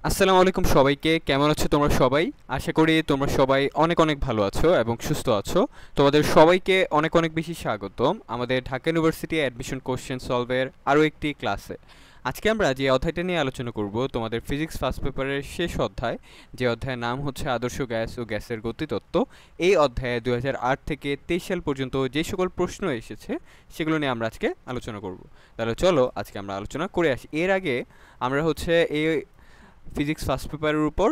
আসসালামু আলাইকুম সবাইকে। কেমন আছো তোমরা সবাই? আশা করি তোমরা সবাই অনেক অনেক ভালো আছো এবং সুস্থ আছো। তোমাদের সবাইকে অনেক অনেক বেশি স্বাগতম আমাদের ঢাকা ইউনিভার্সিটি অ্যাডমিশন কোশ্চেন সলভের আরও একটি ক্লাসে। আজকে আমরা যে অধ্যায়টা নিয়ে আলোচনা করব তোমাদের ফিজিক্স ফার্স্ট পেপারের শেষ অধ্যায়, যে অধ্যায়ের নাম হচ্ছে আদর্শ গ্যাস ও গ্যাসের গতিতত্ত্ব। এই অধ্যায়ে 2008 থেকে 23 সাল পর্যন্ত যে সকল প্রশ্ন এসেছে সেগুলো নিয়ে আমরা আজকে আলোচনা করব। তাহলে চলো আজকে আমরা আলোচনা করে আসি। এর আগে আমরা হচ্ছে এই ফিজিক্স ফার্স্ট পেপারের উপর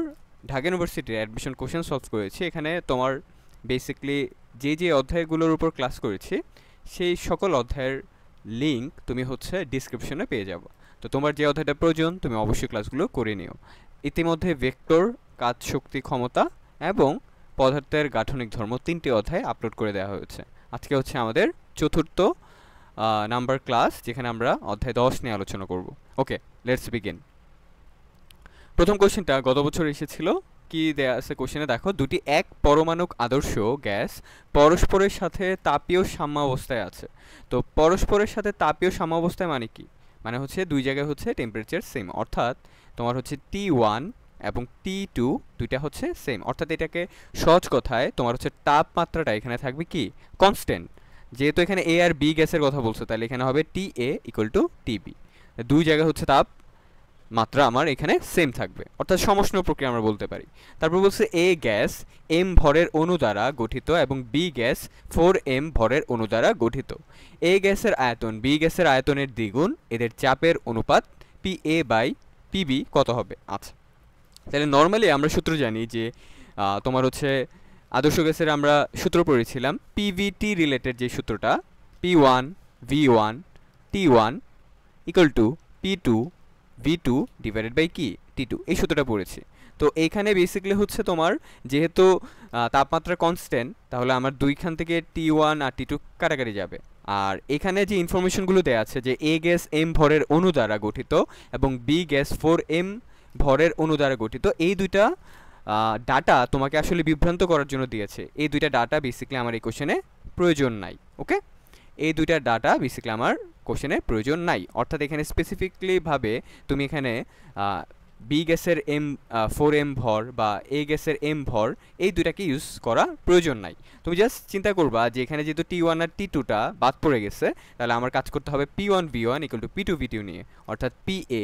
ঢাকা ইউনিভার্সিটির অ্যাডমিশন কোশ্চেন সলভ করেছি। এখানে তোমার বেসিকলি যে যে অধ্যায়গুলোর উপর ক্লাস করেছি সেই সকল অধ্যায়ের লিঙ্ক তুমি হচ্ছে ডিসক্রিপশনে পেয়ে যাবো। তো তোমার যে অধ্যায়টা প্রয়োজন তুমি অবশ্যই ক্লাসগুলো করে নিও। ইতিমধ্যে ভেক্টর, কাজ, শক্তি, ক্ষমতা এবং পদার্থের গাঠনিক ধর্ম 3টি অধ্যায় আপলোড করে দেওয়া হয়েছে। আজকে হচ্ছে আমাদের চতুর্থ নাম্বার ক্লাস, যেখানে আমরা অধ্যায় 10 নিয়ে আলোচনা করব। ওকে, লেটস বিগিন। প্রথম কোশ্চেনটা গত বছর এসেছিল। কি দেয়া আছে কোশ্চেনে দেখো, দুটি এক পরমাণুক আদর্শ গ্যাস পরস্পরের সাথে তাপীয় সাম্যাবস্থায় আছে। তো পরস্পরের সাথে তাপীয় সাম্যাবস্থায় মানে কি? মানে হচ্ছে দুই জায়গায় হচ্ছে টেম্পারেচার সেম, অর্থাৎ তোমার হচ্ছে T1 এবং T2 দুইটা হচ্ছে সেম, অর্থাৎ এটাকে সহজ কথায় তোমার হচ্ছে তাপমাত্রাটা এখানে থাকবে কি কনস্ট্যান্ট। যেহেতু এখানে এ আর বি গ্যাসের কথা বলছো, তাহলে এখানে হবে TA ইকুয়াল টু TB। দুই জায়গায় হচ্ছে তাপ মাত্রা আমার এখানে সেম থাকবে, অর্থাৎ সমষ্ণ প্রক্রিয়া আমরা বলতে পারি। তারপর বলছে এ গ্যাস m ভরের অণু দ্বারা গঠিত এবং বি গ্যাস 4m ভরের অণু দ্বারা গঠিত। এ গ্যাসের আয়তন বি গ্যাসের আয়তনের দ্বিগুণ, এদের চাপের অনুপাত PA/PB কত হবে? আচ্ছা, তাহলে নর্মালি আমরা সূত্র জানি যে তোমার হচ্ছে আদর্শ গ্যাসের আমরা সূত্র পড়েছিলাম PVT রিলেটেড, যে সূত্রটা P1 V1 T1 equal to P2 V2 divided by কি T2, এই সূত্রটা পড়েছি। তো এইখানে বেসিক্যালি হচ্ছে তোমার যেহেতু তাপমাত্রা কনস্ট্যান্ট, তাহলে আমার দুইখান থেকে T1 আর T2 কাটাকাটি যাবে। আর এখানে যে ইনফরমেশনগুলো দেওয়া আছে যে এ গ্যাস m ভরের অণু দ্বারা গঠিত এবং বি গ্যাস 4m ভরের অণু দ্বারা গঠিত, এই দুইটা ডাটা তোমাকে আসলে বিভ্রান্ত করার জন্য দিয়েছে। এই দুইটা ডাটা বেসিক্যালি আমার এই কোশ্চেনে প্রয়োজন নাই। ওকে, এই দুইটা ডাটা বেসিক্যালি আমার কোশ্চেনে প্রয়োজন নাই, অর্থাৎ এখানে স্পেসিফিকলি ভাবে তুমি এখানে বি গ্যাসের M 4m ভর বা এ গ্যাসের m ভর এই দুইটাকে ইউজ করা প্রয়োজন নাই। তুমি জাস্ট চিন্তা করবা যে এখানে যেহেতু T1 আর T2টা বাদ পড়ে গেছে, তাহলে আমার কাজ করতে হবে P1 V1 equal to P2 V2 নিয়ে, অর্থাৎ PA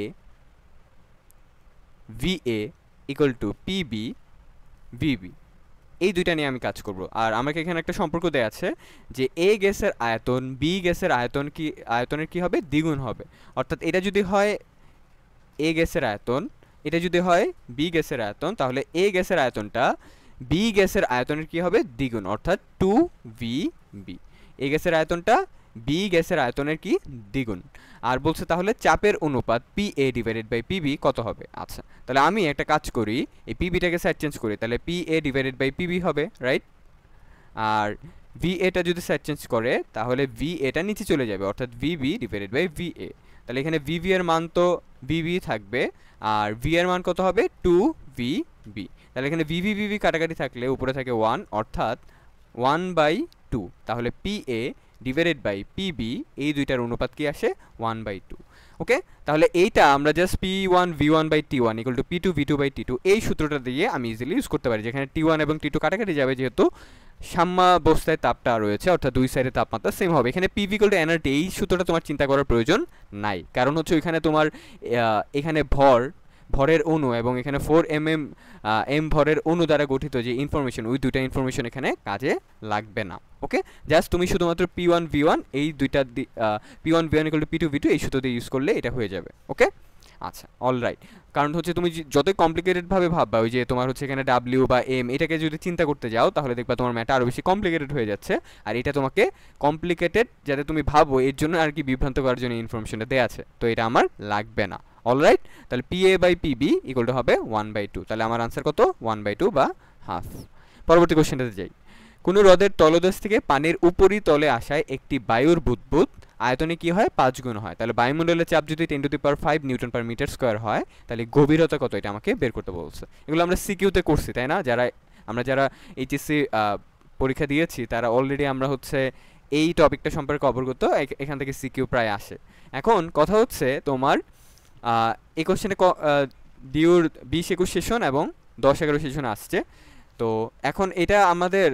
VA equal to PB VB, এই দুইটা নিয়ে আমি কাজ করব। আর আমাকে এখানে একটা সম্পর্ক দেয়া আছে যে এ গ্যাসের আয়তন বি গ্যাসের আয়তনের কি হবে দ্বিগুণ হবে, অর্থাৎ এটা যদি হয় এ গ্যাসের আয়তন, এটা যদি হয় বি গ্যাসের আয়তন, তাহলে এ গ্যাসের আয়তনটা বি গ্যাসের আয়তনের কি হবে দ্বিগুণ, অর্থাৎ 2VB। এ গ্যাসের আয়তনটা বি গ্যাসের আয়তনের কি দ্বিগুণ। আর বলছে তাহলে চাপের অনুপাত PA ডিভাইডেড বাই PB কত হবে? আচ্ছা, তাহলে আমি একটা কাজ করি, এই PBটাকে সাইড চেঞ্জ করি, তাহলে PA ডিভাইডেড বাই PB হবে, রাইট? আর VAটা যদি সাইড চেঞ্জ করে তাহলে VAটা নিচে চলে যাবে, অর্থাৎ VB ডিভাইডেড বাই VA। তাহলে এখানে VB এর মান তো VB থাকবে, আর V এর মান কত হবে 2VB। তাহলে এখানে VB কাটাকাটি থাকলে উপরে থাকে 1, অর্থাৎ 1/2। তাহলে PA ডিভাইডেড বাই PB এই দুইটার অনুপাত কি আসে 1/2। ওকে, তাহলে এইটা আমরা just P1 V1 by T1 equal to P2 V2 by T2 এই সূত্রটা দিয়ে আমি ইজিলি ইউজ করতে পারি, যেখানে T1 এবং T2 কাটাকাটি যাবে, যেহেতু সাম্যাবস্থায় তাপটা রয়েছে, অর্থাৎ দুই সাইডে তাপমাত্রা সেম হবে। এখানে PV ইকুয়াল টু এনার্জি, এই সূত্রটা তোমার চিন্তা করার প্রয়োজন নাই, কারণ হচ্ছে ওইখানে তোমার এখানে ভরের অণু এবং এখানে 4mm m ভরের অণু দ্বারা গঠিত যে ইনফরমেশন, ওই দুইটা ইনফরমেশন এখানে কাজে লাগবে না। ওকে, জাস্ট তুমি শুধুমাত্র P1 V1 এই দুইটা P1 V1 equal to P2 V2 এই সূত্র দিয়ে ইউজ করলে এটা হয়ে যাবে। ওকে, আচ্ছা, অলরাইট। কারণ হচ্ছে তুমি যতই কমপ্লিকেটেডভাবে ভাববা, ওই যে তোমার হচ্ছে এখানে W বা M এটাকে যদি চিন্তা করতে যাও, তাহলে দেখবা তোমার ম্যাথটা আরও বেশি কমপ্লিকেটেড হয়ে যাচ্ছে। আর এটা তোমাকে কমপ্লিকেটেড যাতে তুমি ভাবো এর জন্য আর কি বিভ্রান্ত করার জন্য ইনফরমেশনটা দেওয়া আছে, তো এটা আমার লাগবে না। অলরাইট, তাহলে PA by PB equal to হবে 1/2। তাহলে আমার আনসার কত 1/2 বা হাফ। পরবর্তী কোশ্চেনটাতে যাই। কোনো হ্রদের তলদেশ থেকে পানির উপরিতলে আসায় একটি বায়ুর বুদবুদ আয়তনে কি হয় 5 গুণ হয়। তাহলে বায়ুমণ্ডলের চাপ যদি 10⁵ নিউটন পার মিটার স্কোয়ার হয়, তাহলে গভীরতা কত এটা আমাকে বের করতে বলছে। এগুলো আমরা সিকিউতে করছি, তাই না? যারা এইচএসসি পরীক্ষা দিয়েছি তারা অলরেডি আমরা হচ্ছে এই টপিকটা সম্পর্কে অবগত, এখান থেকে সিকিউ প্রায় আসে। এখন কথা হচ্ছে তোমার এই কোশ্চেনে ডিউর 20-21 সেশন এবং 10-11 সেশনে আসছে। তো এখন এটা আমাদের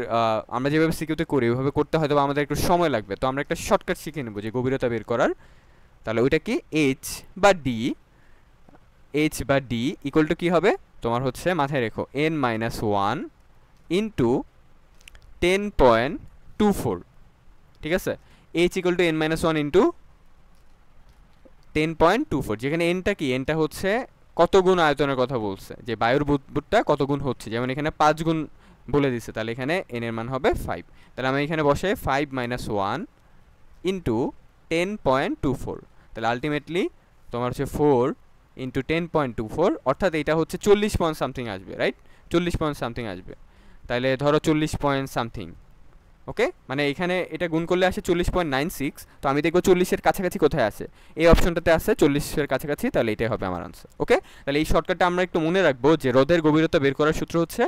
আমরা যেভাবে সিকিউতে করি ওইভাবে করতে হয়তো আমাদের একটু সময় লাগবে। তো আমরা একটা শর্টকাট শিখে নেব যে গভীরতা বের করার। তাহলে ওইটা কি এইচ বা ডি ইকুয়াল টু কী হবে তোমার হচ্ছে মাথায় রেখো n-1 ইন্টু 10.24, ঠিক আছে। H equal to n-1 into 10.24, যেখানে এনটা কি, এনটা হচ্ছে কত গুণ আয়তনের কথা বলছে, যে বায়ুর বুদবুদটা কত গুণ হচ্ছে, যেমন এখানে 5 গুণ বলে দিছে, তাহলে এখানে এন এর মান হবে 5। তাহলে আমি এখানে বসে 5-1 ইন্টু 10.24, তাহলে আলটিমেটলি তোমার হচ্ছে 4 ইন্টু 10.24, অর্থাৎ এটা হচ্ছে 40 পয়েন্ট সামথিং আসবে, রাইট? 40 পয়েন্ট সামথিং আসবে। তাহলে ধরো 40 পয়েন্ট সামথিং, ওকে, মানে এখানে এটা গুণ করলে আসে 40.96। তো আমি দেখবো 40-এর কাছাকাছি কোথায় আছে, এই অপশনটাতে আছে 40-এর কাছাকাছি, তাহলে এটাই হবে আমার আনসার। ওকে, তাহলে এই শর্টকাটটা আমরা একটু মনে রাখবো যে হ্রদের গভীরতা বের করার সূত্র হচ্ছে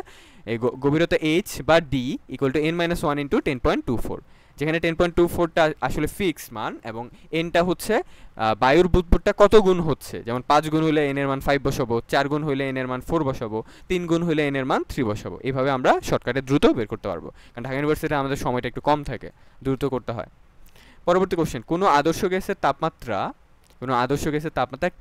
এই গভীরতা এইচ বা D equal to n-1 into 10.24, যেখানে 10.24টা আসলে ফিক্স মান এবং এনটা হচ্ছে বায়ুর বুদবুদটা কত গুণ হচ্ছে, যেমন 5 গুণ হলে এন এর মান 5 বসাবো, 4 গুণ হলে এন এর মান 4 বসাবো, 3 গুণ হলে এন এর মান 3 বসাবো। এইভাবে আমরা শর্টকাটে দ্রুত বের করতে পারবো, কারণ ঢাকা ইউনিভার্সিটিতে আমাদের সময়টা একটু কম থাকে, দ্রুত করতে হয়। পরবর্তী কোশ্চেন, কোনো আদর্শ গ্যাসের তাপমাত্রা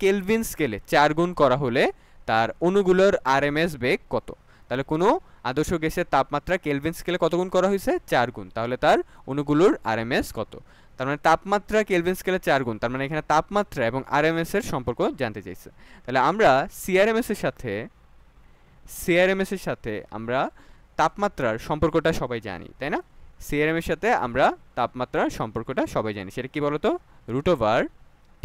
কেলভিন স্কেলে 4 গুণ করা হলে তার অণুগুলোর আরএমএস বেগ কত? তাহলে কোনো আদর্শ গ্যাসের তাপমাত্রা কেলভিন স্কেলে কত গুণ করা হয়েছে? 4 গুণ, তাহলে তার অণুগুলোর আরএমএস কত? তার মানে তাপমাত্রা কেলভিন স্কেলে 4 গুণ, তার মানে এখানে তাপমাত্রা এবং আরএমএস এর সম্পর্ক জানতে চাইছে। তাহলে আমরা সিআরএমএস এর সাথে আমরা তাপমাত্রার সম্পর্কটা সবাই জানি, তাই না? সিআরএম এর সাথে আমরা তাপমাত্রার সম্পর্কটা সবাই জানি, সেটা কি বলতো? √T।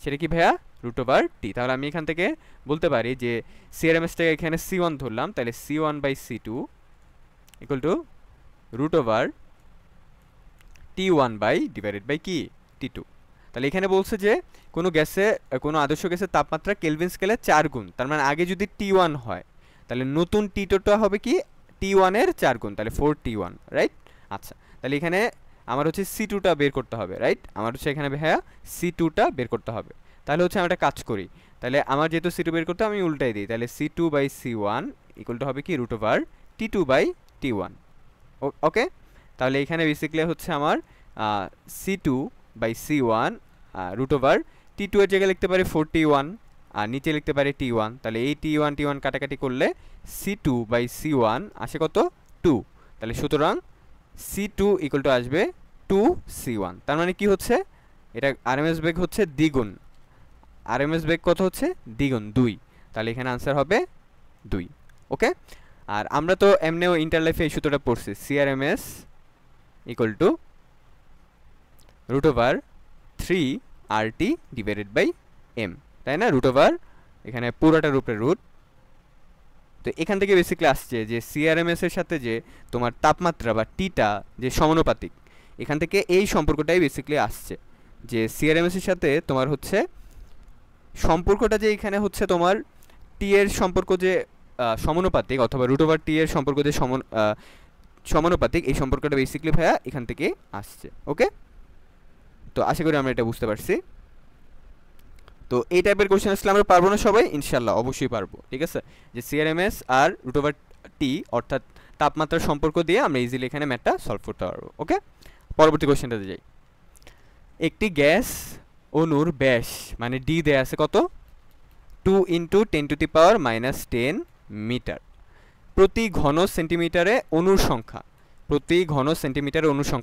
সেটা কি ভাইয়া? √T। তাহলে আমি এখান থেকে বলতে পারি যে সিআরএমএসটাকে এখানে C1 ধরলাম, তাহলে C1/C2 equal to √T1 divided by কি? T2। তাহলে এখানে বলছে যে কোনো আদর্শ গ্যাসের তাপমাত্রা কেলভিন স্কেলে 4 গুণ, তার মানে আগে যদি T1 হয় তাহলে নতুন T2টা হবে কি? T1 এর 4 গুণ, তাহলে 4T1, রাইট? আচ্ছা, তাহলে এখানে আমার হচ্ছে C2টা বের করতে হবে, রাইট? আমার হচ্ছে এখানে ভাইয়া C2টা বের করতে হবে। তাহলে হচ্ছে আমরা একটা কাজ করি, তাহলে আমার যেহেতু C2 বের করতে আমি উল্টাই দিই, তাহলে C2/C1 ইকুয়াল টু হবে কি? √T2/T1। ওকে, তাহলে এখানে বেসিক্যালি হচ্ছে আমার C2/C1 √T2 এর জায়গায় লিখতে পারি 4T1 আর নিচে লিখতে পারি T1, তাহলে এই T1 কাটাকাটি করলে C2/C1 আসে কত? 2। তাহলে সুতরাং C2 ইকুয়াল টু আসবে 2C1। তার মানে কি হচ্ছে? এটা আরএমএস বেগ হচ্ছে দ্বিগুণ, আরএমএস বেগ কত হচ্ছে? দ্বিগুণ, 2। তাহলে এখানে আনসার হবে 2। ওকে, আর আমরা তো এমনিও ইন্টার লাইফে এই সূত্রটা পড়ছি, CRMS equal to √3RT divided by M, তাই না? এখানে পুরোটার উপরে রুট। তো এখান থেকে বেসিক্যালি আসছে যে সিআরএমএস এর সাথে যে তোমার তাপমাত্রা বা টিটা যে সমানুপাতিক, এখান থেকে এই সম্পর্কটাই বেসিক্যালি আসছে যে সিআরএমএস এর সাথে তোমার হচ্ছে সম্পর্কটা যে এখানে হচ্ছে তোমার টি এর সম্পর্ক যে সমানুপাতিক, অথবা √T এর সম্পর্ক যে সমানুপাতিক, এই সম্পর্কটা বেসিক্যালি ভাইয়া এখান থেকে আসছে। ওকে, তো আশা করি আমরা এটা বুঝতে পারছি। তো এই টাইপের কোশ্চেন আসলে আমরা পারবো না সবাই? ইনশাল্লাহ অবশ্যই পারবো, ঠিক আছে। যে সিআরএমএস আর √T অর্থাৎ তাপমাত্রার সম্পর্ক দিয়ে আমরা ইজিলি এখানে ম্যাথটা সলভ করতে পারবো। ওকে, পরবর্তী কোশ্চেনটাতে যাই। একটি গ্যাস অণুর ব্যাস মানে ডি দেয়া আছে কত? 2 × 10⁻⁻10 মিটার। প্রতি ঘন সেন্টিমিটারে অণুর সংখ্যা,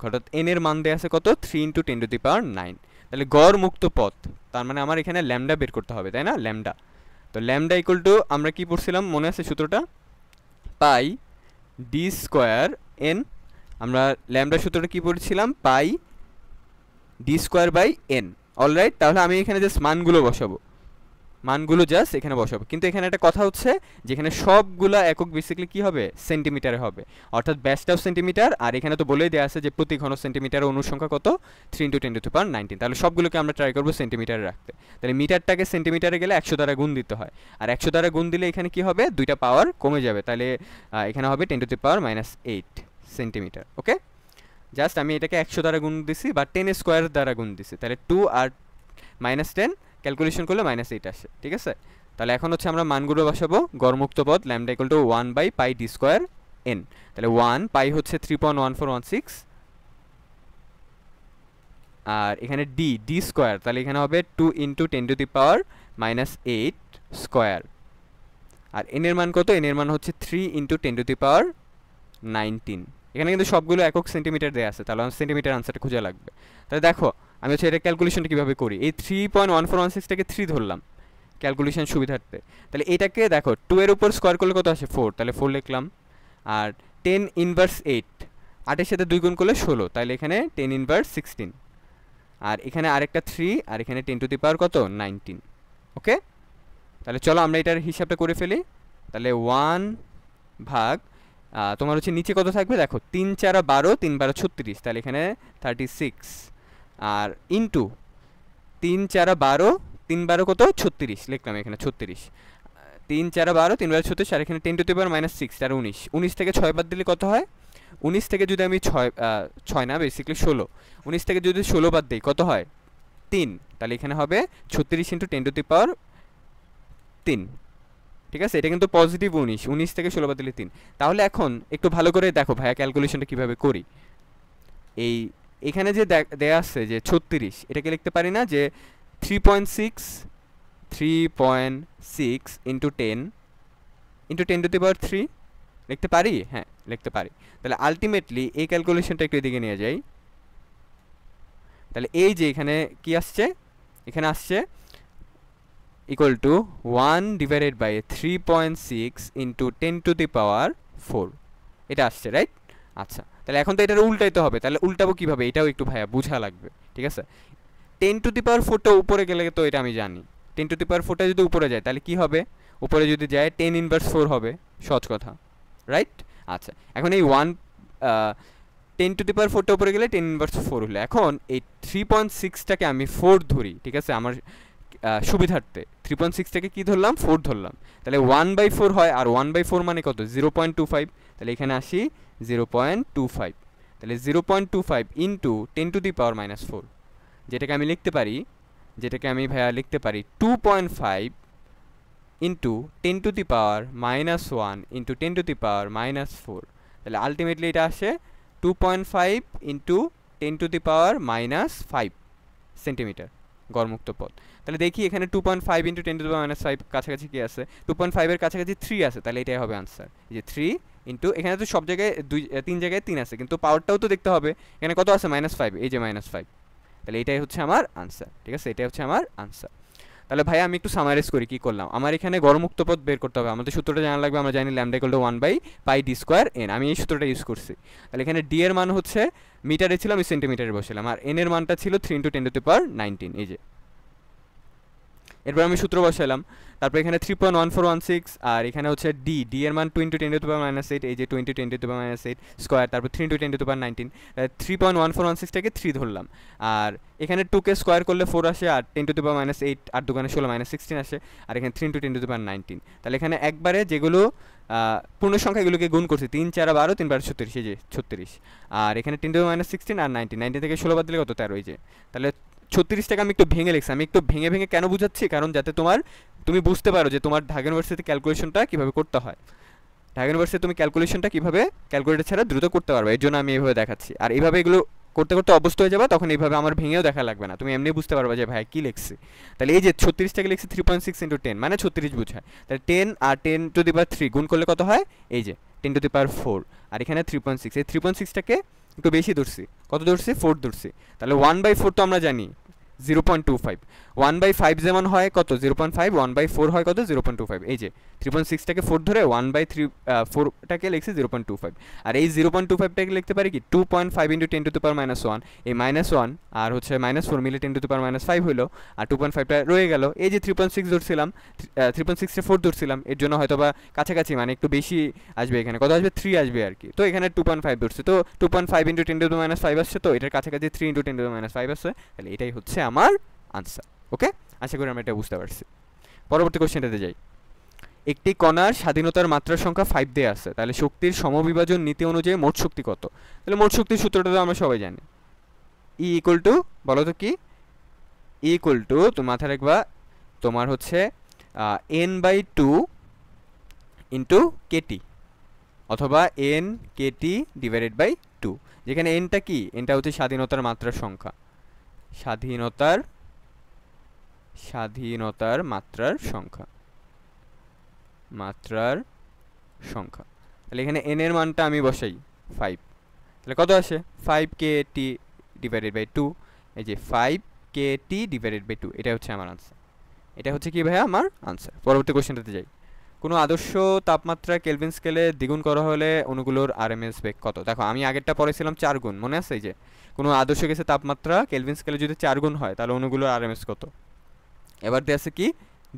অর্থাৎ এন এর মান দেয়া আছে কত? 3 × 10⁹। তাহলে গড় মুক্ত পথ, তার মানে আমার এখানে ল্যামডা বের করতে হবে, তাই না? ল্যামডা, তো ল্যামডা ইকুয়াল টু আমরা কি পড়ছিলাম মনে আছে সূত্রটা? Pi D square N. আমরা ল্যামডা সূত্রটা কি পড়ছিলাম? Pi D square by N. Alright, তাহলে আমি এখানে জাস্ট মানগুলো জাস্ট এখানে বসাবো। কিন্তু এখানে একটা কথা হচ্ছে যেখানে সবগুলা একক বেসিক্যালি কি হবে? সেন্টিমিটারে হবে, অর্থাৎ ব্যাসটাও সেন্টিমিটার, আর এখানে তো বলেই দেওয়া আছে যে প্রতি ঘন সেন্টিমিটারে অণুর সংখ্যা কত? 3 × 10⁻19। তাহলে সবগুলোকে আমরা ট্রাই করবো সেন্টিমিটারে রাখতে। তাহলে মিটারটাকে সেন্টিমিটারে গেলে 100 দ্বারা গুণ দিতে হয়, আর 100 দ্বারা গুণ দিলে এখানে কি হবে? 2টা পাওয়ার কমে যাবে, তাহলে এখানে হবে 10⁻⁸ সেন্টিমিটার। ওকে, জাস্ট আমি এটাকে 100 দ্বারা গুণ দিছি বা 10 স্কোয়ার দ্বারা গুণ দিছি, তাহলে 2 আর -10 ক্যালকুলেশন করলে -8 আসে, ঠিক আছে? তাহলে এখন হচ্ছে আমরা মানগুলো বসাবো। গড়মুক্ত পদ lambda equal to 1/πd² n। তাহলে 1 পাই হচ্ছে 3.1416, আর এখানে ডি স্কোয়ার, তাহলে এখানে হবে 2 × 10⁻⁻8 স্কোয়ার। আর এন এর মান কত? এন এর মান হচ্ছে 3 × 10⁻19। এখানে কিন্তু সবগুলো একক সেন্টিমিটার দেওয়া আছে, তাহলে আমার সেন্টিমিটার আনসারটা খোঁজা লাগবে। তাহলে দেখো আমি হচ্ছে এটা ক্যালকুলেশনটা কীভাবে করি, এই 3.1416টাকে 3 ধরলাম ক্যালকুলেশন সুবিধার্থে। তাহলে এটাকে দেখো 2 এর উপর স্কোয়ার করলে কত আসে? 4, তাহলে 4 লিখলাম। আর 10⁻8, 8-এর সাথে 2 গুণ করলে 16, তাহলে এখানে 10⁻16। আর এখানে আরেকটা 3, আর এখানে 10⁻19। ওকে, তাহলে চলো আমরা এটার হিসাবটা করে ফেলি। তাহলে 1 ভাগ তোমার হচ্ছে নিচে কত থাকবে দেখো, 3 × 4 = 12, 3 × 12 = 36, তাহলে এখানে 36। আর ইন্টু 3 × 4 = 12, 3 × 12 কত? 36 লিখলাম এখানে 36। 3 × 4 = 12, 3 × 12 = 36, আর এখানে 10⁻⁻6 আর 19। 19 থেকে 6 বাদ দিলে কত হয়? 19 থেকে যদি আমি 6 না বেসিক্যালি 16, 19 থেকে যদি 16 বাদ দিই কত হয়? 3, তাহলে এখানে হবে 36 × 10⁻3। ঠিক আছে, এটা কিন্তু পজিটিভ 19, 19 থেকে 16 বাদ দিলে 3। তাহলে এখন একটু ভালো করে দেখো ভাইয়া ক্যালকুলেশনটা কীভাবে করি। এখানে যে দেয়া আছে যে 36, এটাকে লিখতে পারি না যে 3.6 × 10 × 10⁻3 লিখতে পারি? হ্যাঁ লিখতে পারি। তাহলে আলটিমেটলি এই ক্যালকুলেশনটা একটু এদিকে নিয়ে যাই। তাহলে এই যে এখানে কি আসছে, এখানে আসছে ইকুয়াল টু 1/3.6 × 10⁻4, এটা আসছে, রাইট? আচ্ছা, তাহলে এখন তো এটার উল্টাইতে হবে, তাহলে উল্টাবো কীভাবে এটাও একটু ভাইয়া বোঝা লাগবে। ঠিক আছে, 10⁻4টা উপরে গেলে তো এটা আমি জানি, 10⁻4টা যদি উপরে যায় তাহলে কি হবে? উপরে যদি যায় 10⁻4 হবে, সহজ কথা, রাইট? আচ্ছা, এখন এই 10⁻4টা উপরে গেলে 10⁻4 হলো। এখন এই 3.6টাকে আমি 4 ধরি, ঠিক আছে, আমার সুবিধার্থে 3.6টাকে কি ধরলাম? 4 ধরলাম। তাহলে 1/4 হয়, আর 1/4 মানে কত? 0.25, তাহলে এখানে আসি 0.25। তাহলে 0.25 × 10⁻⁻4, যেটাকে আমি লিখতে পারি, যেটাকে আমি ভাইয়া লিখতে পারি 2.5 × 10⁻⁻1 × 10⁻⁻4। তাহলে আলটিমেটলি এটা আসে 2.5 × 10⁻⁻5 সেন্টিমিটার গড়মুক্ত পথ। তাহলে দেখি এখানে 2.5 × 10⁻⁵ কাছাকাছি কি আছে? 2.5 এর কাছাকাছি 3 আছে, তাহলে এটাই হবে আনসার। এই যে 3 ইন্টু, এখানে তো সব জায়গায় 3 জায়গায় 3 আছে, কিন্তু পাওয়ারটাও তো দেখতে হবে। এখানে কত আছে? -5, এই যে -5, তাহলে এটাই হচ্ছে আমার আনসার। ঠিক আছে, এটাই হচ্ছে আমার আনসার। তাহলে ভাই আমি একটু সামারাইজ করি কি করলাম। আমার এখানে গড়মুক্ত পথ বের করতে হবে, আমাদের সূত্রটা জানা লাগবে। আমরা জানি lambda equal to 1/πd² n, আমি এই সূত্রটা ইউজ করছি। তাহলে এখানে ডি এর মান হচ্ছে মিটারে ছিল, আমি সেন্টিমিটারে বসালাম, আর এন এর মানটা ছিল 3 × 10⁻19, এই যে। এরপর আমি সূত্র বসালাম, তারপর এখানে 3.1416, আর এখানে হচ্ছে ডি এর মান 2 × 10⁻⁸, এই যে 2 × 10⁻8 স্কোয়ার, তারপর 3 × 10⁻19, 3.1416টাকে 3 ধরলাম। আর এখানে 2কে স্কোয়ার করলে 4 আসে, আর 10⁻8 8 2 16 -16 আসে, আর এখানে 3 × 10⁻19। তাহলে এখানে একবারে যেগুলো পূর্ণ সংখ্যাগুলোকে গুণ করছি, 3 × 4 = 12, 3 × 12 = 36, এই যে 36। আর এখানে 10⁻16 আর 19 থেকে 16 বাদ দিলে কত? 13, এই যে। তাহলে 36টাকে আমি একটু ভেঙে লিখছি, আমি একটু ভেঙে ভেঙে কেন বুঝাচ্ছি? কারণ যাতে তুমি বুঝতে পারো যে তোমার ঢাকা ইউনিভার্সিটি ক্যালকুলেশনটা কীভাবে করতে হয়। ঢাকা ইউনিভার্সিটি তুমি ক্যালকুলেশনটা কীভাবে ক্যালকুলেটর ছাড়া দ্রুত করতে পারবে, এর জন্য আমি এইভাবে দেখাচ্ছি। আর এইভাবে এগুলো করতে করতে অভ্যস্ত হয়ে যাবে, তখন এইভাবে আমার ভেঙেও দেখা লাগবে না, তুমি এমনি বুঝতে পারবে যে ভাই কী লিখছি। তাহলে এই যে 36টাকে লিখছি 3.6 × 10, মানে 36 বোঝায়। তাহলে 10 আর 10⁻3 গুণ করলে কত হয়? এই যে 10⁻4, আর এখানে 3.6, এই 3.6টাকে একটু বেশি ধরছি, কত ধরছি? 4 ধরছি। তাহলে 1/4 তো আমরা জানি 0.25, 1/5 যেমন হয় কত? 0.5, 1/4 হয় কত? 0.25। এই যে 3.6টাকে 4 ধরে 1/4টাকে লিখছি 0.25, আর এই 0.25টাকে লিখতে পারি কি 2.5 × 10⁻⁻1, এই -1 আর হচ্ছে -4 মিলে 10⁻⁵ হইলো, আর 2.5টা রয়ে গেল। এই যে 3.6 ধরছিলাম, 3.6টা 4 ধরছিলাম, এর জন্য হয়তো বা কাছাকাছি মানে একটু বেশি আসবে, এখানে কত আসবে? 3 আসবে আর কি। তো এখানে 2.5 ধরছে, তো 2.5 × 10⁻⁵ আসছে, তো এটার কাছাকাছি 3 × 10⁻⁵ আসছে, তাহলে এটাই হচ্ছে আমার আনসার। ওকে, আশা করি আমরা এটা বুঝতে পারছি। পরবর্তী কোশ্চেনটাতে যাই। একটি কণার স্বাধীনতার মাত্রার সংখ্যা 5 দেয়া আছে, তাহলে শক্তির সমবিভাজন নীতি অনুযায়ী মোট শক্তি কত? তাহলে মোট শক্তির সূত্রটা তো আমরা সবাই জানি, ই ইকুয়াল টু, বলো তো কি? ই ইকুয়াল টু, তুমি মাথায় রাখবা, তোমার হচ্ছে n/2 ইন্টু কেটি, অথবা n কেটি ডিভাইডেড বাই 2, যেখানে nটা কি, nটা হচ্ছে স্বাধীনতার মাত্রার সংখ্যা, স্বাধীনতার মাত্রার সংখ্যা। তাহলে এখানে n এর মানটা আমি বসাই 5, তাহলে কত আসে 5kt ডিভাইডেড বাই 2, এই যে 5kt ডিভাইডেড বাই 2, এটা হচ্ছে আমার আনসার। এটা হচ্ছে কি ভাইয়া আমার আনসার। পরবর্তী কোশ্চেনটাতে যাই। কোনো আদর্শ তাপমাত্রা কেলভিন স্কেলে দ্বিগুণ করা হলে অণুগুলোর আরএমএস বেগ কত? দেখো আমি আগেরটা পড়েছিলাম 4 গুণ, মনে আছে? এই যে কোনো আদর্শ গ্যাসের তাপমাত্রা কেলভিন স্কেলে যদি 4 গুণ হয় তাহলে অণুগুলোর আরএমএস কত? এবার দিয়ে আছে কি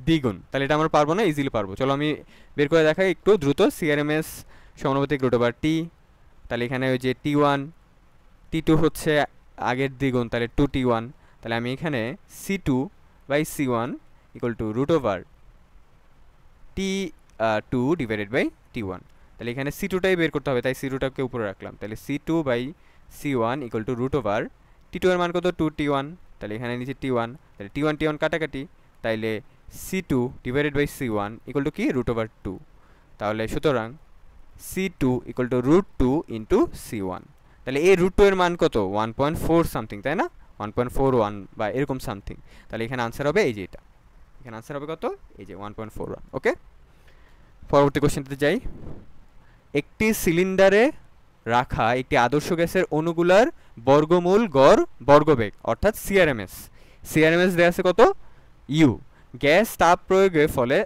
দ্বিগুণ, তাহলে এটা আমরা পারবো না, ইজিলি পারবো। চলো আমি বের করে দেখাই একটু দ্রুত। সিআরএমএস সমানুপাতিক √T, তাহলে এখানে ওই যে T1 T2 হচ্ছে আগের দ্বিগুণ, তাহলে 2T1, তাহলে আমি এখানে C2/C1 equal to √T2 divided by T1, তাহলে এখানে C2টাই বের করতে হবে, তাই C2টাকে উপরে রাখলাম। তাহলে C2/C1 ইকুয়াল টু √T2 এর মান কত? 2T1, তাহলে এখানে নিচে T1, তাহলে T1 কাটাকাটি, তাইলে C2 divided by C1 equal to কি √2, তাহলে সুতরাং C2 equal to √2 into C1, তাহলে এই √2 এর মান কত? 1.4 সামথিং, তাই না? 1.41 বা এরকম সামথিং। তাহলে এখানে আনসার হবে এই যে এটা, এখানে আনসার হবে কত? এই যে 1.41। ওকে, পরবর্তী কোশ্চেনটাতে যাই। একটি সিলিন্ডারে রাখা একটি আদর্শ গ্যাসের অণুগুলার বর্গমূল গড় বর্গবেগ অর্থাৎ সিআরএমএস দেয়া আছে কত? ইউ। গ্যাস তাপ প্রয়োগের ফলে,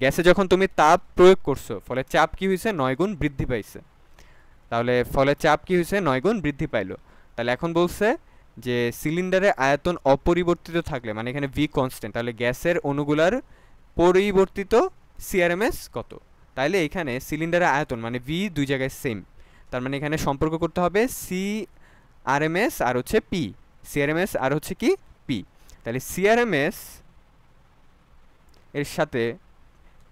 গ্যাসে যখন তুমি তাপ প্রয়োগ করছো ফলে চাপ কি হয়েছে? 9 গুণ বৃদ্ধি পাইছে। তাহলে ফলে চাপ কি হয়েছে? 9 গুণ বৃদ্ধি পাইলো। তাহলে এখন বলছে যে সিলিন্ডারে আয়তন অপরিবর্তিত থাকলে, মানে এখানে ভি কনস্ট্যান্ট, তাহলে গ্যাসের অণুগুলার পরিবর্তিত সিআরএমএস কত? তাইলে এখানে সিলিন্ডারের আয়তন মানে ভি দুই জায়গায় সেম, তার মানে এখানে সম্পর্ক করতে হবে সিআরএমএস আর হচ্ছে পি, সিআরএমএস আর হচ্ছে কি পি। তাহলে সিআরএমএস এর সাথে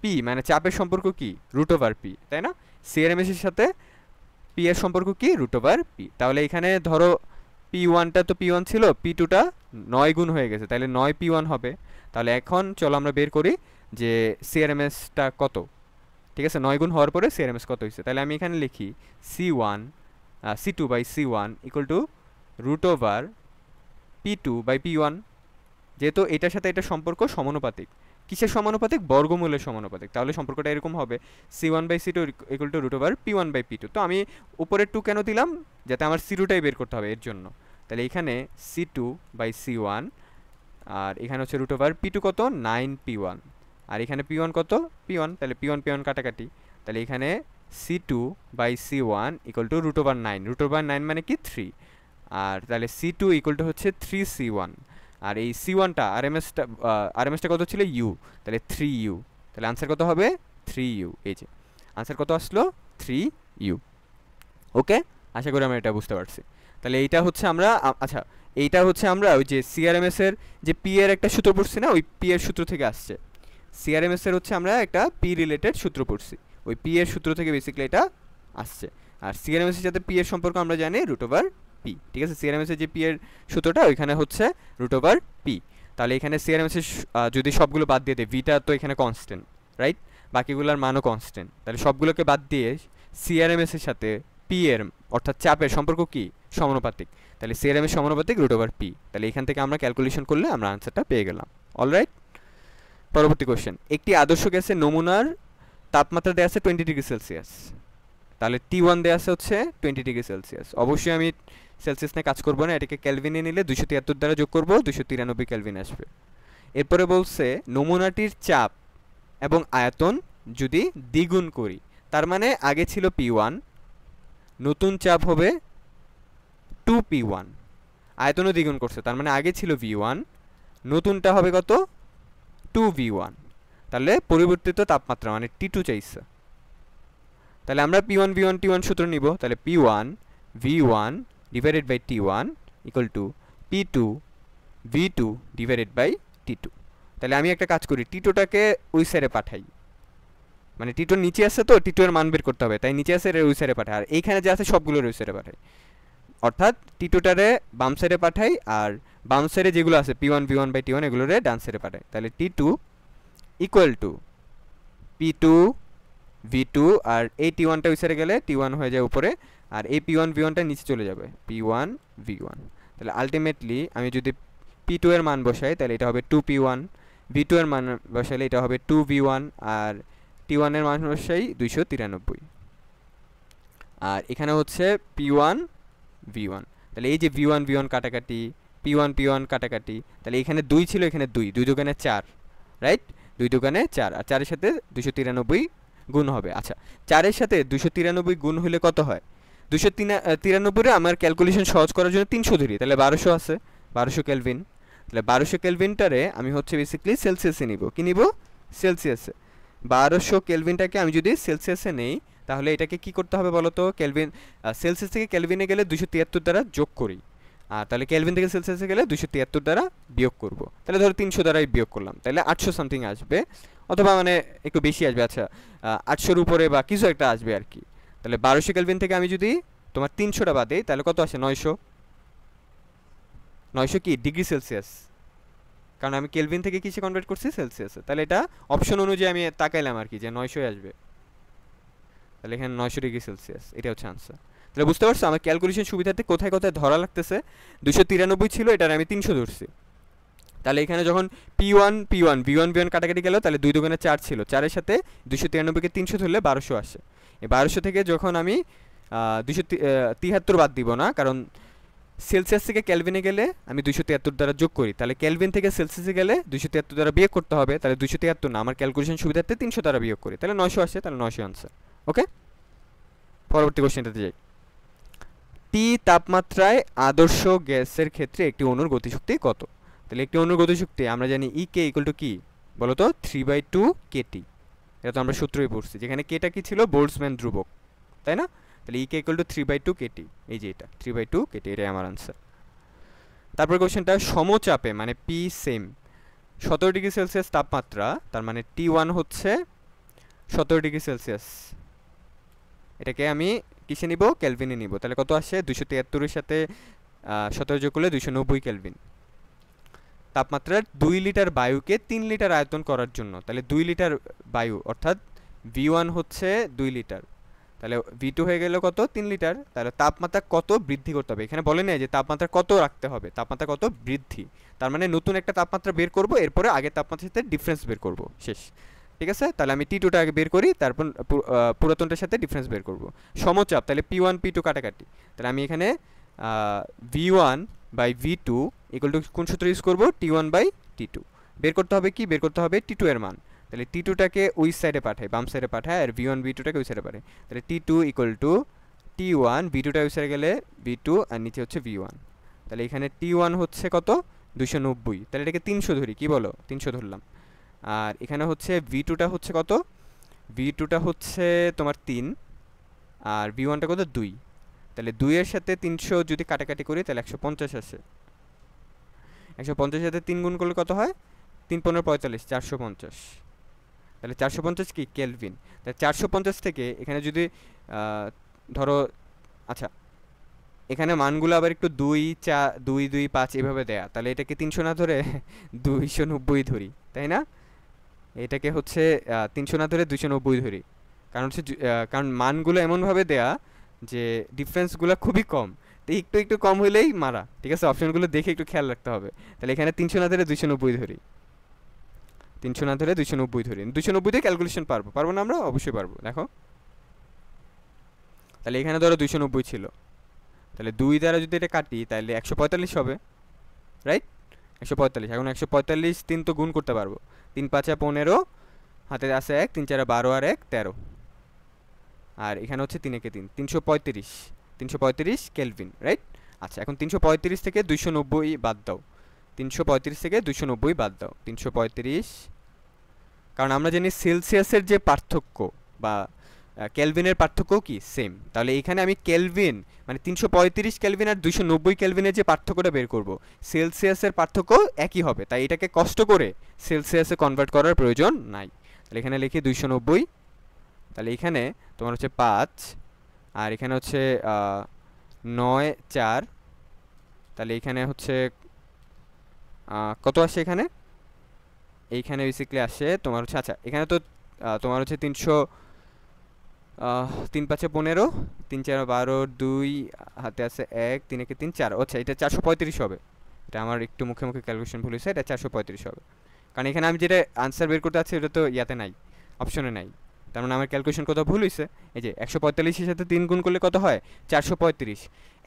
পি মানে চাপের সম্পর্ক কি? √P, তাই না? সিআরএমএস এর সাথে পি এর সম্পর্ক কি? √P। তাহলে এখানে ধরো P1টা তো P1 ছিল, P2টা 9 গুণ হয়ে গেছে, তাহলে 9P1 হবে। তাহলে এখন চলো আমরা বের করি যে সিআরএমএসটা কত। ঠিক আছে, 9 গুণ হওয়ার পরে সিআরএমএস কত হয়েছে। তাহলে আমি এখানে লিখি C2/C1 ইকুয়াল টু √P2/P1, যেহেতু এটার সাথে এটা সম্পর্ক সমানুপাতিক। কিসের সমানুপাতিক? বর্গমূলের সমানুপাতিক। তাহলে সম্পর্কটা এরকম হবে C1/C2 ইকুয়াল টু √P1/P2। তো আমি উপরের 2 কেন দিলাম? যাতে আমার C2টাই বের করতে হবে এর জন্য। তাহলে এখানে C2/C1 আর এখানে হচ্ছে √P2 কত? 9P1, আর এখানে P1 কত? P1, তাহলে P1 কাটাকাটি, তাহলে এখানে C2/C1 ইকুয়াল টু √9, √9 মানে কি 3, আর তাহলে C2 ইকুয়াল টু হচ্ছে 3C1, আর এই C1টা আরএমএসটা কত ছিল? ইউ, তাহলে 3U, তাহলে আনসার কত হবে? 3U। এই যে আনসার কত আসলো? 3U। ওকে, আশা করি আমরা এটা বুঝতে পারছি। তাহলে এইটা হচ্ছে আমরা আচ্ছা, এইটা হচ্ছে আমরা ওই যে সিআরএমএস এর যে পি এর একটা সূত্র পড়ছি না, ওই পি এর সূত্র থেকে আসছে। সিআরএমএস এর হচ্ছে আমরা একটা পি রিলেটেড সূত্র পড়ছি, ওই পি এর সূত্র থেকে বেসিক্যালি এটা আসছে। আর সিআরএমএস এর সাথে পি এর সম্পর্ক আমরা জানি √P, ঠিক আছে? সিআরএমএস এর যে পি এর সূত্রটা ওইখানে হচ্ছে √P। তাহলে এখানে সিআরএমএস এর যদি সবগুলো বাদ দিয়ে দেয়, ভিটা তো এখানে কনস্ট্যান্ট, রাইট? বাকিগুলোর মানও কনস্ট্যান্ট, তাহলে সবগুলোকে বাদ দিয়ে সিআরএমএস এর সাথে পি এর অর্থাৎ চাপের সম্পর্ক কি? সমানুপাতিক। তাহলে সিআরএমএস সমানুপাতিক √P, তাহলে এখান থেকে আমরা ক্যালকুলেশন করলে আমরা আনসারটা পেয়ে গেলাম। অলরাইট, পরবর্তী কোশ্চেন। একটি আদর্শ গ্যাসের নমুনার তাপমাত্রা দেওয়া আছে 20°C, তাহলে T1 দেওয়া আছে হচ্ছে 20°C। অবশ্যই আমি সেলসিয়াস নিয়ে কাজ করবো না, এটাকে ক্যালভিনে নিলে 273 দ্বারা যোগ করবো, 293 ক্যালভিন আসবে। এরপরে বলছে নমুনাটির চাপ এবং আয়তন যদি দ্বিগুণ করি, তার মানে আগে ছিল P1, নতুন চাপ হবে 2P1, আয়তনও দ্বিগুণ করছে, তার মানে আগে ছিল V1, নতুনটা হবে কত? 2V1, তাহলে পরিবর্তিত তাপমাত্রা মানে T2 চাইছে। তাহলে আমরা P1 V1 T1 সূত্র নিব, তাহলে P1 V1 divided by T1 equal to P2 V2 divided by T2। তাহলে আমি একটা কাজ করি, T2টাকে ওই সাইডে পাঠাই, মানে T2 নিচে আছে তো T2 এর মান বের করতে হবে, তাই নিচে আছে ওই সাইডে পাঠাই, আর এইখানে যে আছে সবগুলোর ওই সাইডে পাঠাই, অর্থাৎ T2টারে বাম সাইডে পাঠাই আর বাম সাইডে যেগুলো আছে P1 V1/T1 এগুলোরে ডান সাইডে পাঠাই। তাহলে T2 equal to P2 V2 আর এই T1টা ওই সাইডে গেলে T1 হয়ে যায় উপরে, আর এই P1 V1টা নিচে চলে যাবে, P1 V1। তাহলে আলটিমেটলি আমি যদি P2 এর মান বসাই তাহলে এটা হবে 2P1, V2 এর মান বসাইলে এটা হবে 2V1, আর T1 এর মান বসাই 293। আর এখানে হচ্ছে P1 V1, তাহলে এই যে V1 V1 কাটাকাটি, P1 P1 কাটাকাটি, তাহলে এখানে 2 ছিল, এখানে 2, 2 দোকানে 4, রাইট? 2 দোকানে 4, আর 4 এর সাথে 293 গুণ হবে। আচ্ছা, 4 এর সাথে 293 গুণ হলে কত হয়? 293 আমার ক্যালকুলেশন সহজ করার জন্য 300 ধরি, তাহলে 1200 আছে, 1200 কেলভিন। তাহলে 1200 কেলভিনটারে আমি হচ্ছে বেসিক্যালি সেলসিয়াসে নিব। কি নিব? সেলসিয়াসে। 1200 কেলভিনটাকে আমি যদি সেলসিয়াসে নেই তাহলে এটাকে কি করতে হবে বলো তো? কেলভিন, সেলসিয়াস থেকে কেলভিনে গেলে 273 দ্বারা যোগ করি, আর তাহলে কেলভিন থেকে সেলসিয়াসে গেলে 273 দ্বারা বিয়োগ করব। তাহলে ধরো 300 দ্বারাই বিয়োগ করলাম, তাহলে 800 সামথিং আসবে, অথবা মানে একটু বেশি আসবে। আচ্ছা, 800-র উপরে বা কিছু একটা আসবে আর কি। তাহলে 1200 কেলভিন থেকে আমি যদি তোমার 300টা বাদ দিই তাহলে কত আসে? 900। 900 কি ডিগ্রি সেলসিয়াস, কারণ আমি কেলভিন থেকে কিসে কনভার্ট করছি? সেলসিয়াসে। তাহলে এটা অপশন অনুযায়ী আমি তাকাইলাম আর কি, যে 900 আসবে, তাহলে এখানে 900 ডিগ্রি সেলসিয়াস, এটা হচ্ছে আনসার। তাহলে বুঝতে পারছো আমার ক্যালকুলেশন সুবিধাতে কোথায় কোথায় ধরা লাগতেছে। 293 ছিল, এটার আমি 300 ধরছি। তাহলে এখানে যখন P1 P1 V1 V1 কাটাকাটি গেল, তাহলে 2 দোকানে 4 ছিল, 4-এর সাথে 293কে 300 ধরলে 1200 আসে। এই 1200 থেকে যখন আমি 273 বাদ দিব না, কারণ সেলসিয়াস থেকে ক্যালভিনে গেলে আমি 273 দ্বারা যোগ করি, তাহলে ক্যালভিন থেকে সেলসিয়াসে গেলে 273 দ্বারা বিয়োগ করতে হবে, তাহলে 273 না, আমার ক্যালকুলেশন সুবিধার্থে 300 দ্বারা বিয়োগ করি, তাহলে 900 আসে, তাহলে 900 আনসার। ওকে, পরবর্তী কোশ্চেনটাতে যাই। টি তাপমাত্রায় আদর্শ গ্যাসের ক্ষেত্রে একটি অণুর গতিশক্তি কত? তাহলে একটি অণুর গতিশক্তি আমরা জানি কে ইকুয়াল টু কি বলো তো? 3/2 KT। এটা তো আমরা সূত্রই পড়ছি, যেখানে কেটা কি ছিল? বোল্টজম্যান ধ্রুবক, তাই না? তাহলে কে ইকুয়াল টু 3/2 KT, এই যে এটা 3/2 KT, এটাই আমার আনসার। তারপর কোশ্চেনটা, সমচাপে মানে পি সেম 17 ডিগ্রি সেলসিয়াস তাপমাত্রা, তার মানে T1 হচ্ছে 17 ডিগ্রি সেলসিয়াস, এটাকে আমি কিসে নিব? কেলভিনে নিব। তাহলে কত আসে? 273-এর সাথে 17 যোগ করলে 290 কেলভিন। তাপমাত্রার 2 লিটার বায়ুকে 3 লিটার আয়তন করার জন্য, তাহলে 2 লিটার বায়ু অর্থাৎ V1 হচ্ছে 2 লিটার, তাহলে V2 হয়ে গেল কত? 3 লিটার। তাহলে তাপমাত্রা কত বৃদ্ধি করতে হবে? এখানে বলে নেই যে তাপমাত্রা কত রাখতে হবে, তাপমাত্রা কত বৃদ্ধি, তার মানে নতুন একটা তাপমাত্রা বের করব, এরপরে আগের তাপমাত্রার সাথে ডিফারেন্স বের করব, শেষ। ঠিক আছে, তাহলে আমি T2টা আগে বের করি, তারপর পুরাতনটার সাথে ডিফারেন্স বের করব। সমচাপ, তাহলে P1 P2 কাটাকাটি, তাহলে আমি এখানে V1 by V2 equal to কোন সূত্র ইউজ করব? T1 by T2। বের করতে হবে কি? বের করতে হবে T2 এর মান। তাহলে T2টাকে ওই সাইডে পাঠাই, বাম সাইডে পাঠায়, আর V1 V2টাকে ওই সাইডে পাঠাই। তাহলে T2 ইকুয়াল টু T1, V2টা ওই সাইডে গেলে V2, আর নিচে হচ্ছে V1। তাহলে এখানে T1 হচ্ছে কত? 290, তাহলে এটাকে 300 ধরি, কি বলো? 300 ধরলাম। আর এখানে হচ্ছে V2টা হচ্ছে কত? V2টা হচ্ছে তোমার 3, আর V1টা কত? 2। তাহলে 2 এর সাথে 300 যদি কাটাকাটি করি তাহলে 150 আসে। 150 সাথে 3 গুণ করলে কত হয়? 3 15 45, 450। তাহলে 450 কি? কেলভিন। তাহলে 450 থেকে এখানে যদি ধরো, আচ্ছা এখানে মানগুলো আবার একটু 2 4 2 2 5 এভাবে দেয়া, তাহলে এটাকে 300 না ধরে 290 ধরি, তাই না? এটাকে হচ্ছে 300 না ধরে 290 ধরি, কারণ হচ্ছে কারণ মানগুলো এমনভাবে দেয়া যে ডিফারেন্সগুলো খুবই কম, তো একটু একটু কম হইলেই মারা। ঠিক আছে, অপশনগুলো দেখে একটু খেয়াল রাখতে হবে। তাহলে এখানে 300 না ধরে 290 ধরি, 300 না ধরে 290 ধরি, 290 দিয়ে ক্যালকুলেশন পারবো, পারবো না? আমরা অবশ্যই পারবো। দেখো, তাহলে এখানে ধরো 290 ছিল, তাহলে 2 দ্বারা যদি এটা কাটি তাহলে 145 হবে, রাইট? 145। এখন 145 3 তো গুণ করতে পারবো, 3 5 15, হাতে আছে 1, 3 4 12, আর 1 13, আর এখানে হচ্ছে 3 একে 3, 335, 335 কেলভিন, রাইট? আচ্ছা, এখন 335 থেকে 290 বাদ দাও, 335 থেকে 290 বাদ দাও, 335, কারণ আমরা জানি সেলসিয়াসের যে পার্থক্য বা কেলভিনের পার্থক্য কি? সেম। তাহলে এখানে আমি কেলভিন মানে 335 কেলভিন আর 290 কেলভিনের যে পার্থক্যটা বের করব, সেলসিয়াসের পার্থক্য একই হবে, তাই এটাকে কষ্ট করে সেলসিয়াসে কনভার্ট করার প্রয়োজন নাই। তাহলে এখানে লিখি 290, তাহলে এখানে তোমার হচ্ছে 5, আর এখানে হচ্ছে 9 4, তাহলে এখানে হচ্ছে কত আসে? এইখানে বেসিক্যালি আসে তোমার হচ্ছে, আচ্ছা এখানে তো তোমার হচ্ছে 300, 3 5 15, 3 4 12, 2 হাতে আছে 1, 3 1 3 4, আচ্ছা এটা 435 হবে। এটা আমার একটু মুখে মুখে ক্যালকুলেশন ভুল হয়েছে, এটা 435 হবে, কারণ এখানে আমি যেটা আনসার বের করতে চাচ্ছি ওটা তো ইয়াতে নাই, অপশনে নাই। তার মানে আমার ক্যালকুলেশন কোথাও ভুল হয়েছে। এই যে 145-এর সাথে 3 গুণ করলে কত হয়? 435।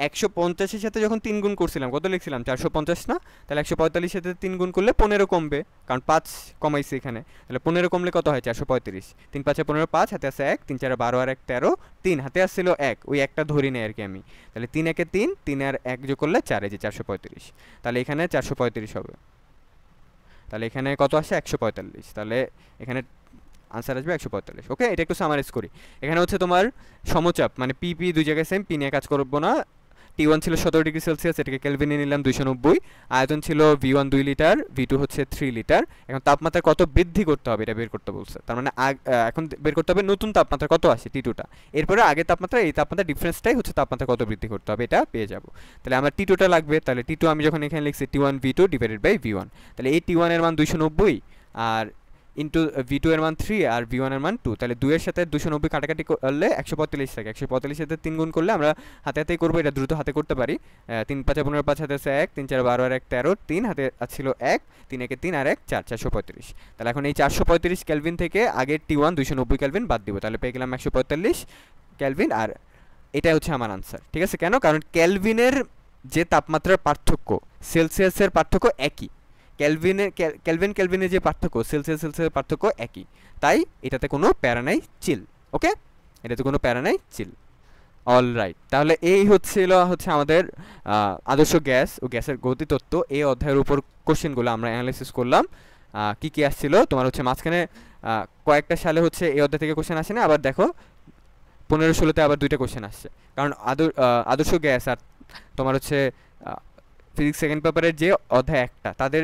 150-এর সাথে যখন 3 গুণ করছিলাম কত লিখছিলাম? 450 না? তাহলে 145-এর সাথে 3 গুণ করলে 15 কমবে, কারণ 5 কমাইছে এখানে, তাহলে 15 কমলে কত হয়? 435। 3 5 15, 5 হাতে আছে 1, 3 4 12 আর 1 13, 3 হাতে আসছিল 1, ওই একটা ধরি নেই আর কি আমি। তাহলে 3 1 3, 3 আর 1 যোগ করলে 4, এই যে 435। তাহলে এখানে 435 হবে। তাহলে এখানে কত আসে? 145। তাহলে এখানে আনসার আসবে 145। ওকে, এটা একটু সামারাইজ করি। এখানে হচ্ছে তোমার সমচাপ, মানে পি দুই জায়গায় সেম, পি নিয়ে কাজ করবো না। T1 ছিল 17°C, এটাকে কেলভিনে নিলাম 290। আয়তন ছিল V1 2 লিটার, V2 হচ্ছে 3 লিটার। এখন তাপমাত্রা কত বৃদ্ধি করতে হবে এটা বের করতে বলছে, তার মানে এখন বের করতে হবে নতুন তাপমাত্রা কত আসে T2টা, এরপরে আগের তাপমাত্রা, এই তাপমাত্রা ডিফারেন্সটাই হচ্ছে তাপমাত্রা কত বৃদ্ধি করতে হবে, এটা পেয়ে যাব। তাহলে আমার T2টা লাগবে, তাহলে T2 আমি যখন এখানে লিখছি T1 V2 divided by V1, তাহলে এই T1 এর মান 290 আর ইন্টু V2 এর মান 3 আর V1 এর মান 2, তাহলে 2 এর সাথে 290 কাটাকাটি করলে 145 থাকে। 145 সাথে 3 গুণ করলে আমরা হাতে হাতেই করবো, এটা দ্রুত হাতে করতে পারি। 3 5 15, 5 হাতে আছে 1, 3 4 12 আর 1 13, 3 হাতে ছিল 1, 3 1 3 আর 1 4, 435। তাহলে এখন এই 435 কেলভিন থেকে আগের T1 290 কেলভিন বাদ দিব, তাহলে পেয়ে গেলাম 145 কেলভিন। আর এটাই হচ্ছে আমার আনসার। ঠিক আছে, কেন? কারণ কেলভিনের যে তাপমাত্রার পার্থক্য সেলসিয়াসের পার্থক্য একই, কেলভিনের যে পার্থক্য সেলসিয়াসের পার্থক্য একই, তাই এটাতে কোনো প্যারা নাই, চিল। ওকে, এটাতে কোনো প্যারা নাই, চিল। অল রাইট, তাহলে এই হচ্ছে আমাদের আদর্শ গ্যাস ও গ্যাসের গতিতত্ত্ব এই অধ্যায়ের উপর কোশ্চেনগুলো আমরা অ্যানালাইসিস করলাম। কি কি আসছিল তোমার হচ্ছে মাঝখানে কয়েকটা সালে হচ্ছে এই অধ্যায় থেকে কোশ্চেন আসে না, আবার দেখো 15-16-তে আবার 2টা কোশ্চেন আসছে, কারণ আদর্শ গ্যাস আর তোমার হচ্ছে ফিজিক্স সেকেন্ড পেপারের যে অধ্যায় একটা, তাদের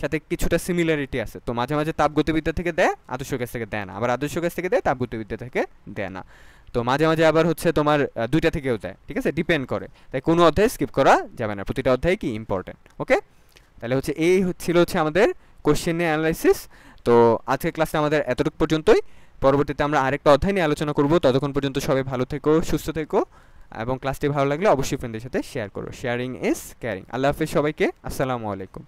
সাথে কিছুটা সিমিলারিটি আছে। তো মাঝে মাঝে তাপগতিবিদ্যা থেকে দেয়, আদর্শ গ্যাস থেকে দেয় না, আবার আদর্শ গ্যাস থেকে দেয়, তাপগতিবিদ্যা থেকে দেয় না। তো মাঝে মাঝে আবার হচ্ছে তোমার 2টা থেকেও দেয়। ঠিক আছে, ডিপেন্ড করে, তাই কোনো অধ্যায় স্কিপ করা যাবে না, প্রতিটা অধ্যায় কি ইম্পর্টেন্ট। ওকে, তাহলে হচ্ছে এই ছিল আমাদের কোশ্চেন নিয়ে অ্যানালাইসিস। তো আজকের ক্লাসটা আমাদের এতটুকু পর্যন্তই। পরবর্তীতে আমরা আরেকটা অধ্যায় নিয়ে আলোচনা করব। ততক্ষণ পর্যন্ত সবাই ভালো থেকো, সুস্থ থেকো, এবং ক্লাসটি ভালো লাগলে অবশ্যই ফ্রেন্ডদের সাথে শেয়ার করো। Sharing is caring. আল্লাহ হাফেজ সবাইকে, আসসালামু আলাইকুম।